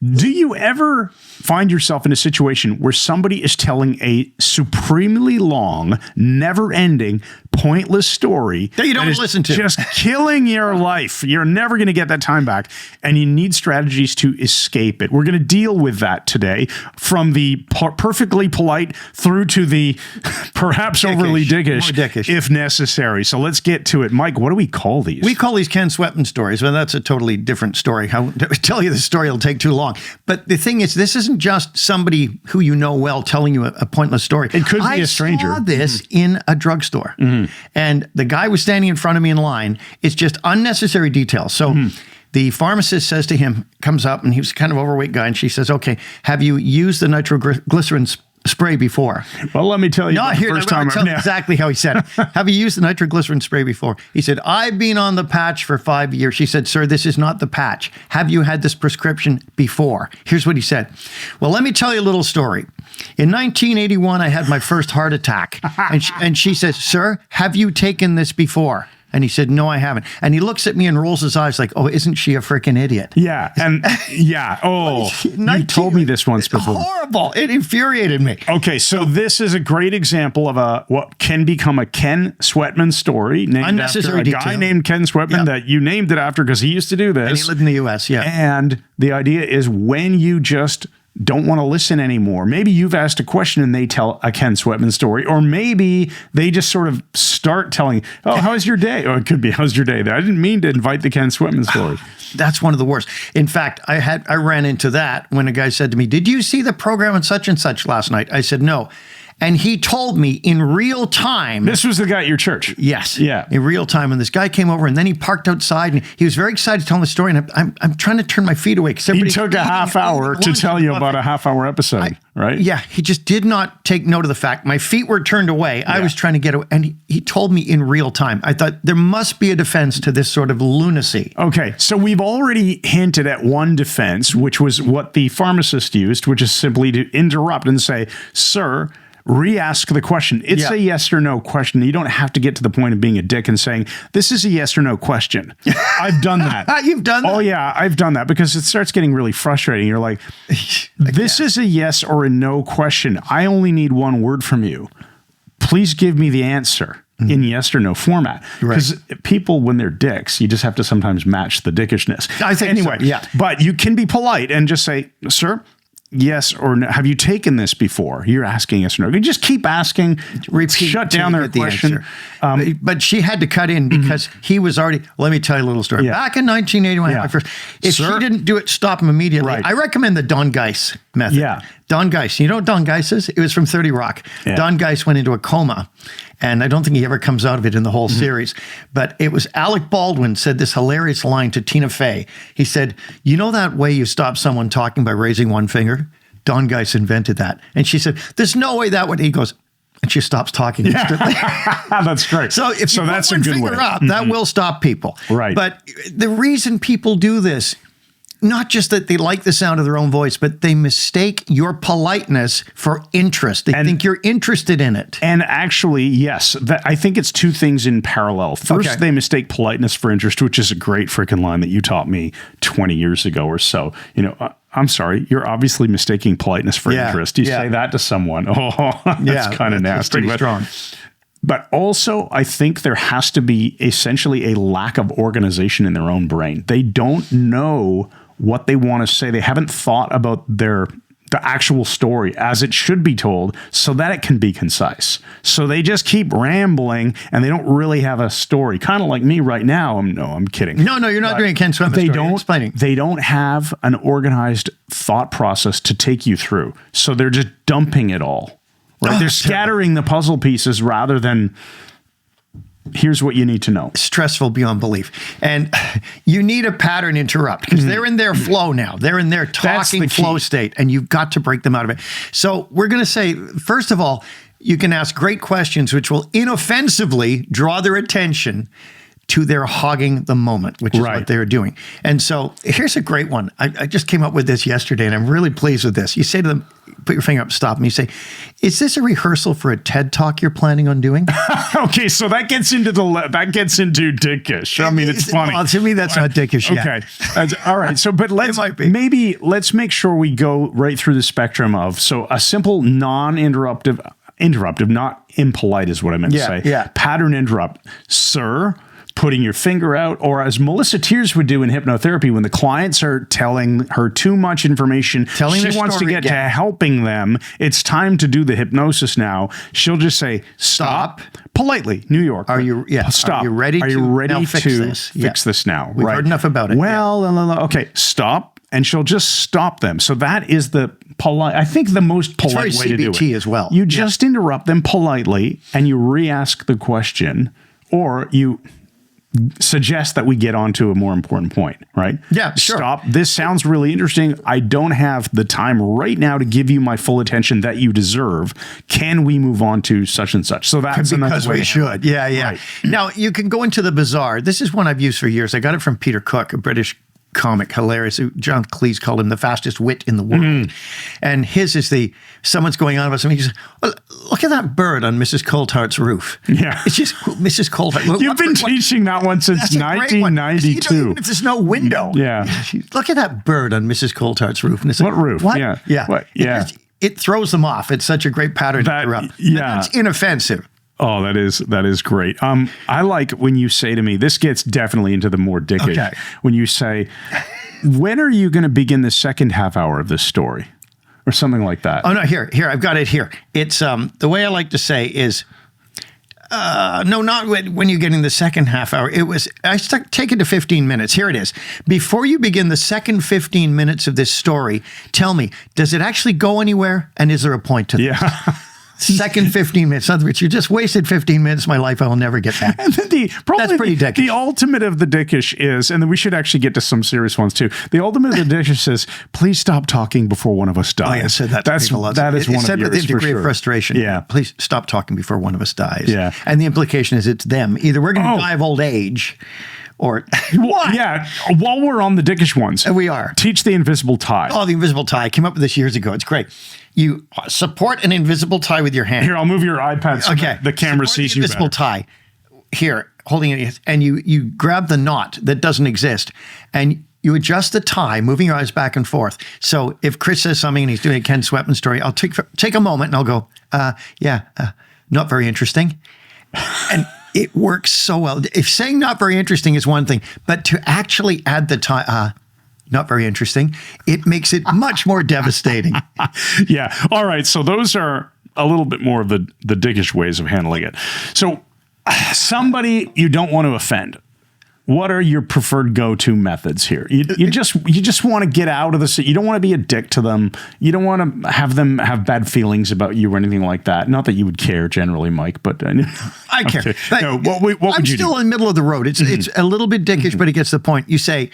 Do you ever find yourself in a situation where somebody is telling a supremely long, never-ending, pointless story that you don't want to listen to, just killing your life? You're never going to get that time back, and you need strategies to escape it. We're going to deal with that today, from the perfectly polite through to the perhaps overly dickish, if necessary. So let's get to it. Mike, what do we call these? We call these Ken Sweatman stories. Well, that's a totally different story. How to tell you the story will take too long. But the thing is, this isn't just somebody who you know well telling you a pointless story. It could be a stranger. I saw this in a drugstore. And the guy was standing in front of me in line. It's just unnecessary details. So the pharmacist says to him, comes up, and he was kind of overweight guy, and she says, okay, have you used the nitroglycerin spray before? Well, let me tell you, the first time exactly how he said it. Have you used the nitroglycerin spray before? He said, I've been on the patch for 5 years. She said, sir, this is not the patch. Have you had this prescription before? Here's what he said. Well, let me tell you a little story. In 1981, I had my first heart attack. And she says, sir, have you taken this before? And he said, no, I haven't. And he looks at me and rolls his eyes like, oh, isn't she a freaking idiot? Yeah. And yeah. Oh, you told me this once before. Horrible. It infuriated me. Okay. So this is a great example of what can become a Ken Sweatman story named after a guy named Ken Sweatman that you named it after because he used to do this. And he lived in the U.S. Yeah. And the idea is when you just don't want to listen anymore. Maybe you've asked a question and they tell a Ken Sweatman story, or maybe they just sort of start telling, oh, how's your day? Or it could be, how's your day? I didn't mean to invite the Ken Sweatman story. That's one of the worst. In fact, I ran into that when a guy said to me, did you see the program on such and such last night? I said, no. And he told me in real time. This was the guy at your church? Yes. Yeah. In real time. And this guy came over and then he parked outside and he was very excited to tell the story. And I'm trying to turn my feet away. He took a half hour to tell you about a half-hour episode, right? Yeah. He just did not take note of the fact. My feet were turned away. I was trying to get away. And he told me in real time. I thought there must be a defense to this sort of lunacy. Okay. So we've already hinted at one defense, which was what the pharmacist used, which is simply to interrupt and say, sir, re-ask the question. It's a yes or no question. You don't have to get to the point of being a dick and saying, this is a yes or no question. I've done that. You've done that? Oh, yeah, I've done that because it starts getting really frustrating. You're like, this is a yes or a no question. I only need one word from you. Please give me the answer in yes or no format. Because people, when they're dicks, you just have to sometimes match the dickishness. I think anyway, but you can be polite and just say, sir, yes or no. Have you taken this before? You're asking yes or no. You just keep asking. Repeat. Shut down their question. But she had to cut in because he was already. Let me tell you a little story. Back in 1981, if she didn't do it, stop him immediately. I recommend the Don Geiss method. Yeah. Don Geiss. You know what Don Geiss is? It was from 30 Rock. Yeah. Don Geiss went into a coma. And I don't think he ever comes out of it in the whole series. But it was Alec Baldwin said this hilarious line to Tina Fey. He said, you know that way you stop someone talking by raising one finger? Don Geiss invented that. And she said, there's no way that would. He goes, and she stops talking instantly. That's great. So if you that's put a good one finger way. up, that will stop people. Right. But the reason people do this, not just that they like the sound of their own voice, but they mistake your politeness for interest. They think you're interested in it. And actually, yes, I think it's two things in parallel. First, they mistake politeness for interest, which is a great freaking line that you taught me 20 years ago or so. You know, I'm sorry, you're obviously mistaking politeness for interest. You say that to someone. Oh, that's kind of nasty. It's pretty strong. But also, I think there has to be essentially a lack of organization in their own brain. They don't know what they want to say. They haven't thought about the actual story as it should be told so that it can be concise. So they just keep rambling and they don't really have a story. Kind of like me right now. I'm kidding. No, you're not doing a Ken Sweatman story. They don't have an organized thought process to take you through. So they're just dumping it all. Right? They're scattering the puzzle pieces rather than here's what you need to know. Stressful beyond belief. And you need a pattern interrupt because they're in their flow now. They're in their talking flow state and you've got to break them out of it. So we're going to say, first of all, you can ask great questions which will inoffensively draw their attention to their hogging the moment, which is Right. what they're doing. And so here's a great one. I just came up with this yesterday, and I'm really pleased with this. You say to them, put your finger up, stop, and you say, is this a rehearsal for a TED Talk you're planning on doing? Okay, so that gets into dickish. I mean, it's funny. Well, to me, that's not dickish yet. Okay. All right. So, but let's might be. maybe let's make sure we go right through the spectrum of, so a simple non-interruptive, not impolite is what I meant to say. Yeah. Pattern interrupt. Sir, putting your finger out, or as Melissa Tears would do in hypnotherapy when the clients are telling her too much information, Telling she their wants to story get to again. helping them. It's time to do the hypnosis now. She'll just say, stop. Politely, New York. Are you- yeah. Stop. Are you ready Are you to ready now fix to this? fix Yeah. this now? We've heard enough about it. Well, okay, stop. And she'll just stop them. So that is the polite, I think the most polite way very to do it. CBT as well. You just interrupt them politely and you re-ask the question, or you suggest that we get on to a more important point, right? Yeah, sure. Stop. This sounds really interesting. I don't have the time right now to give you my full attention that you deserve. Can we move on to such and such? So that's another Because way we to- should. Yeah. Right. Now, you can go into the bizarre. This is one I've used for years. I got it from Peter Cook, a British comic, hilarious. John Cleese called him the fastest wit in the world. Mm-hmm. And his is someone's going on about something. He says, well, look at that bird on Mrs. Coulthard's roof. Yeah. It's just Mrs. Coulthard. Look, You've been teaching that one since that's a great one. 1992. Even if there's no window. Yeah. Look at that bird on Mrs. Coulthard's roof. And it's What roof? What? Yeah. Yeah. What? Yeah. It throws them off. It's such a great pattern to That- interrupt. yeah. And it's inoffensive. Oh, that is great. I like when you say to me, this gets definitely into the more dickish. Okay. When you say, when are you going to begin the second half hour of this story? Or something like that. Oh no, here, I've got it here. It's the way I like to say is no, not when you're getting the second half hour. Take it to 15 minutes. Here it is. Before you begin the second 15 minutes of this story, tell me, does it actually go anywhere? And is there a point to this? Yeah. Second 15 minutes. In other words, you just wasted 15 minutes of my life I will never get back. And then That's pretty dickish. The ultimate of the dickish is, and then we should actually get to some serious ones too. The ultimate of the dickish is, please stop talking before one of us dies. Oh, yeah, I said that. That is one of yours with a for degree sure. of frustration. Yeah. Please stop talking before one of us dies. Yeah. And the implication is it's them. Either we're going to die of old age, or what? Yeah. While we're on the dickish ones, And we are. teach the invisible tie. Oh, the invisible tie. I came up with this years ago. It's great. You support an invisible tie with your hand. Here, I'll move your iPad so Okay. the camera Support sees the you invisible better. tie. Here, holding it, and you grab the knot that doesn't exist, and you adjust the tie, moving your eyes back and forth. So if Chris says something and he's doing a Ken Sweatman story, I'll take a moment and I'll go, not very interesting. And it works so well. If saying not very interesting is one thing, but to actually add the tie, not very interesting, it makes it much more devastating. Yeah. All right. So those are a little bit more of the dickish ways of handling it. So somebody you don't want to offend. What are your preferred go-to methods here? You just want to get out of this. You don't want to be a dick to them. You don't want to have them have bad feelings about you or anything like that. Not that you would care generally, Mike, but I care. Okay. But No, what would I'm you still do? in the middle of the road. It's a little bit dickish, but it gets the point. You say,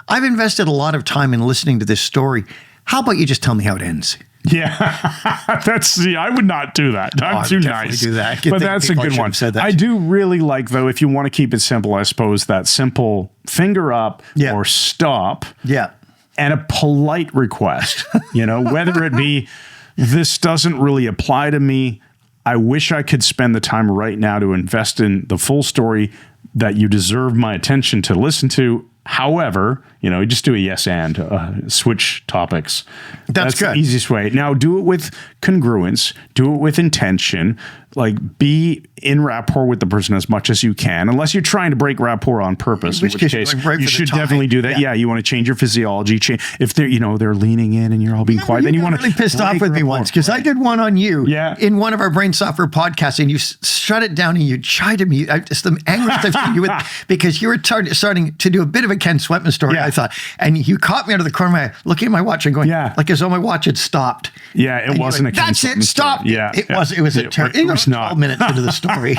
I've invested a lot of time in listening to this story. How about you just tell me how it ends? Yeah, I would not do that. I'm I'd too definitely nice. do that. But that's a People good should one. have said that. I do really like, though, if you want to keep it simple, I suppose that simple finger up Yeah. or stop Yeah. and a polite request, whether it be, this doesn't really apply to me. I wish I could spend the time right now to invest in the full story that you deserve my attention to listen to. However, you just do a yes and switch topics. That's good. The easiest way. Now, do it with congruence. Do it with intention. Like, be in rapport with the person as much as you can, unless you're trying to break rapport on purpose. In which case, like right you for the should tie. definitely do that. Yeah, you want to change your physiology. If they're they're leaning in and you're all being quiet, then you want to. really pissed off with me once because I did one on you. Yeah. In one of our brain software podcasts, and you shut it down and you chided me. Just the angriest I've seen you with, because you were starting to do a bit of a Ken Sweatman story. Yeah. I thought, and you caught me out of the corner of my eye, looking at my watch and going, like as though my watch had stopped. Yeah, it And wasn't went, a Ken That's Sweatman it. Stop. story. Yeah, It was. It was a turn. It was not 12 minutes into the story.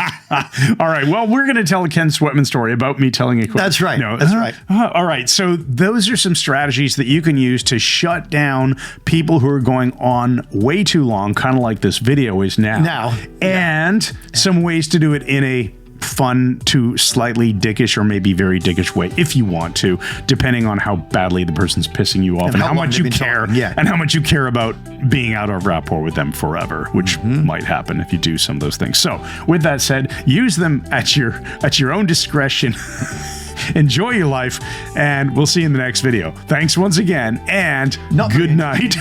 All right. Well, we're going to tell a Ken Sweatman story about me telling a quick. That's right. No, That's right. All right. So those are some strategies that you can use to shut down people who are going on way too long, kind of like this video is now. Now. And some ways to do it in a fun to slightly dickish or maybe very dickish way if you want to, depending on how badly the person's pissing you off and how much you care and how much you care about being out of rapport with them forever, which might happen if you do some of those things. So with that said, use them at your own discretion. Enjoy your life, and we'll see you in the next video. Thanks once again, and good night.